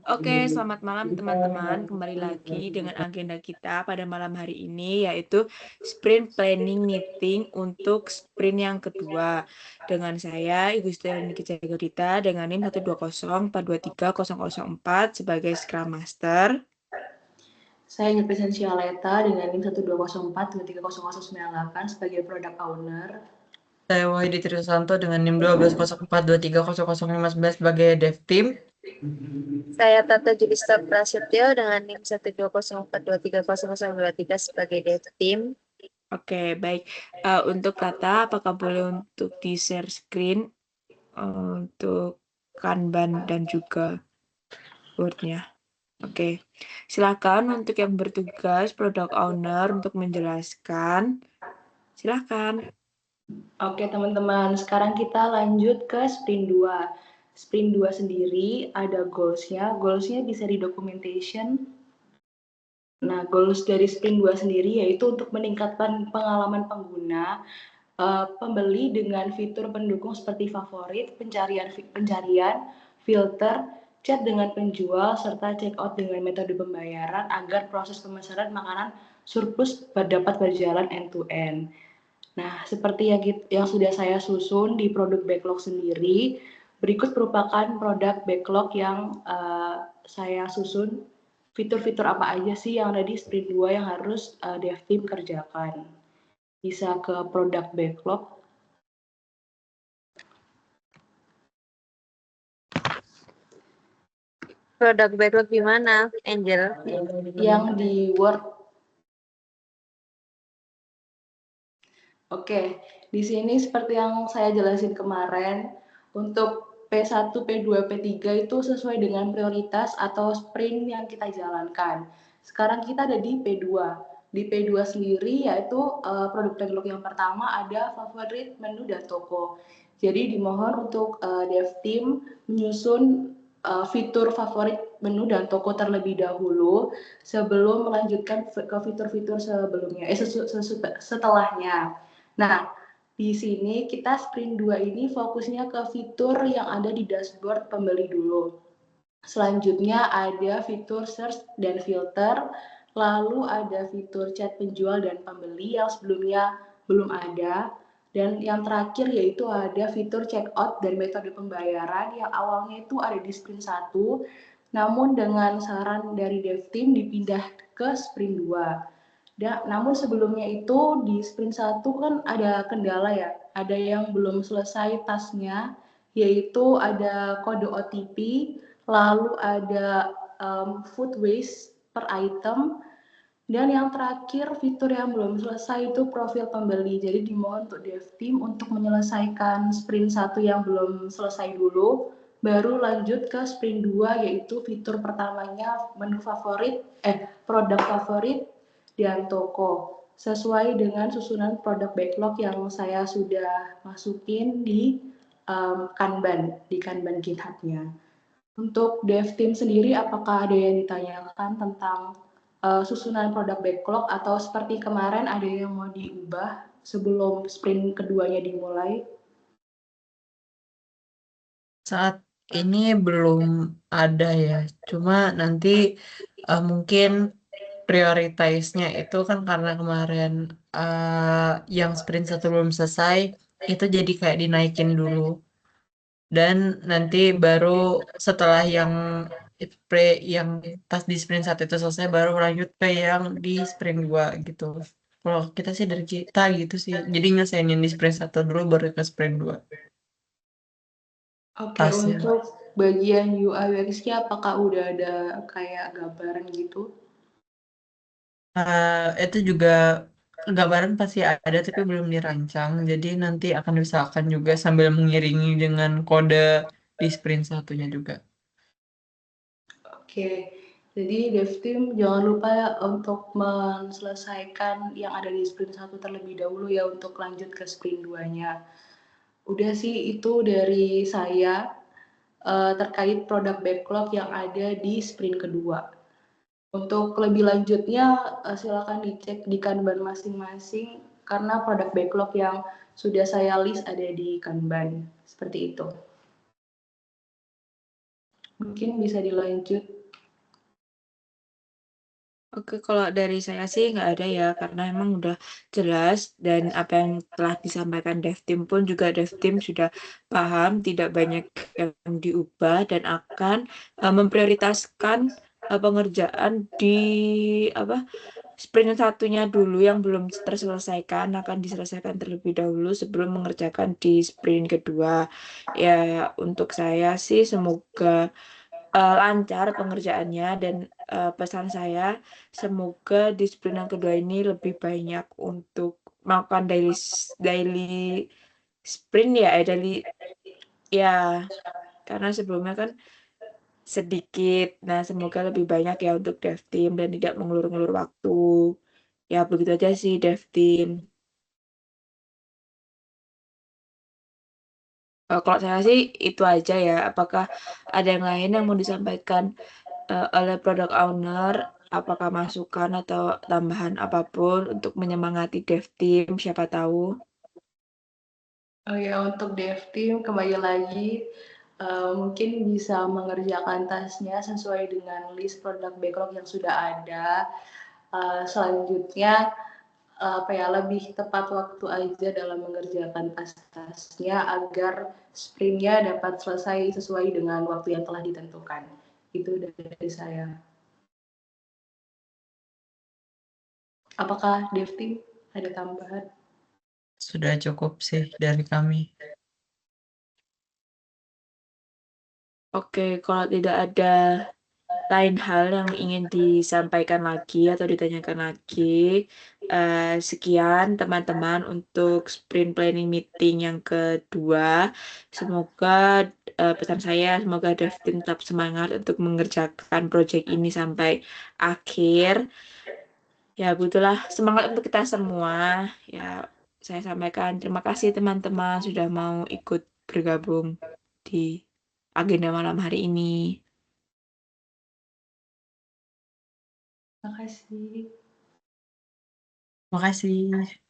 Oke, selamat malam teman-teman. Kembali lagi dengan agenda kita pada malam hari ini, yaitu sprint planning meeting untuk sprint yang kedua. Dengan saya, Ibu Stelini Jagadita, dengan NIM 120423004 sebagai Scrum Master. Saya Nyepresensialeta dengan NIM 120423098 sebagai Product Owner. Saya Wahidi Trisanto dengan NIM 1204230015 sebagai Dev Team. Saya Tata Julista Prasetyo dengan NIM 120423023 sebagai Dev Team. Oke, baik. Untuk Tata, apakah boleh untuk di-share screen untuk Kanban dan juga Word-nya? Oke, silakan untuk yang bertugas Product Owner untuk menjelaskan. Silakan. Oke teman-teman, sekarang kita lanjut ke sprint 2. Sprint 2 sendiri ada goals-nya. Goals-nya bisa di documentation. Nah, goals dari sprint 2 sendiri yaitu untuk meningkatkan pengalaman pengguna, pembeli dengan fitur pendukung seperti favorit, pencarian, filter, chat dengan penjual, serta check out dengan metode pembayaran agar proses pemesanan makanan surplus dapat berjalan end to end. Nah, seperti yang sudah saya susun di produk backlog sendiri, berikut merupakan produk backlog yang saya susun. Fitur-fitur apa aja sih yang ada di sprint 2 yang harus dev team kerjakan. Bisa ke produk backlog. Produk backlog gimana, Angel? Yang di Word. Oke, di sini seperti yang saya jelasin kemarin, untuk P1, P2, P3 itu sesuai dengan prioritas atau sprint yang kita jalankan. Sekarang kita ada di P2. Di P2 sendiri yaitu produk backlog yang pertama ada favorit menu dan toko. Jadi dimohon untuk dev team menyusun fitur favorit menu dan toko terlebih dahulu sebelum melanjutkan ke fitur-fitur sebelumnya, setelahnya. Nah, di sini kita sprint 2 ini fokusnya ke fitur yang ada di dashboard pembeli dulu. Selanjutnya ada fitur search dan filter, lalu ada fitur chat penjual dan pembeli yang sebelumnya belum ada, dan yang terakhir yaitu ada fitur check out dan metode pembayaran yang awalnya itu ada di sprint 1, namun dengan saran dari dev team dipindah ke sprint 2. Namun sebelumnya itu di sprint 1 kan ada kendala ya, ada yang belum selesai tasnya, yaitu ada kode OTP, lalu ada food waste per item, dan yang terakhir fitur yang belum selesai itu profil pembeli. Jadi dimohon untuk dev team untuk menyelesaikan sprint 1 yang belum selesai dulu, baru lanjut ke sprint 2 yaitu fitur pertamanya menu favorit, produk favorit dan toko. Sesuai dengan susunan produk backlog yang saya sudah masukin di Kanban, di Kanban GitHub-nya. Untuk dev team sendiri, apakah ada yang ditanyakan tentang susunan produk backlog atau seperti kemarin ada yang mau diubah sebelum sprint keduanya dimulai? Saat ini belum ada ya, cuma nanti mungkin prioritasnya itu kan karena kemarin yang sprint 1 belum selesai, itu jadi kayak dinaikin dulu. Dan nanti baru setelah yang pas di sprint 1 itu selesai, baru lanjut ke yang di sprint 2 gitu. Kalau kita sih dari kita gitu sih, jadi nyelesainin di sprint 1 dulu baru ke sprint 2. Oke, untuk bagian UI UX-nya apakah udah ada kayak gambaran gitu? Itu juga gambaran pasti ada tapi belum dirancang, jadi nanti akan diusahakan juga sambil mengiringi dengan kode di sprint 1-nya juga. Oke, jadi dev team jangan lupa untuk menyelesaikan yang ada di sprint 1 terlebih dahulu ya untuk lanjut ke sprint 2-nya. Udah sih itu dari saya terkait produk backlog yang ada di sprint kedua. Untuk lebih lanjutnya silakan dicek di Kanban masing-masing karena produk backlog yang sudah saya list ada di Kanban. Seperti itu. Mungkin bisa dilanjut. Oke, kalau dari saya sih nggak ada ya, karena emang udah jelas dan apa yang telah disampaikan Dev Team pun juga Dev Team sudah paham, tidak banyak yang diubah dan akan memprioritaskan pengerjaan di apa sprint satunya dulu yang belum terselesaikan akan diselesaikan terlebih dahulu sebelum mengerjakan di sprint kedua. Ya, untuk saya sih semoga lancar pengerjaannya dan pesan saya semoga di sprint yang kedua ini lebih banyak untuk melakukan daily sprint ya, daily ya, karena sebelumnya kan sedikit. Nah, semoga lebih banyak ya untuk dev team dan tidak mengulur-ngulur waktu. Ya, begitu aja sih dev team. Kalau saya sih itu aja ya. Apakah ada yang lain yang mau disampaikan oleh product owner? Apakah masukan atau tambahan apapun untuk menyemangati dev team? Siapa tahu. Oh ya, untuk dev team kembali lagi mungkin bisa mengerjakan tasnya sesuai dengan list produk backlog yang sudah ada. Selanjutnya lebih tepat waktu aja dalam mengerjakan tas-tasnya agar sprintnya dapat selesai sesuai dengan waktu yang telah ditentukan. Itu dari saya. Apakah dev team ada tambahan? Sudah cukup sih dari kami. Oke, kalau tidak ada lain hal yang ingin disampaikan lagi atau ditanyakan lagi, sekian teman-teman untuk sprint planning meeting yang kedua. Semoga pesan saya, semoga dev team tetap semangat untuk mengerjakan proyek ini sampai akhir. Ya, begitulah semangat untuk kita semua. Ya, saya sampaikan terima kasih teman-teman sudah mau ikut bergabung di agenda malam hari ini. Terima kasih. Makasih.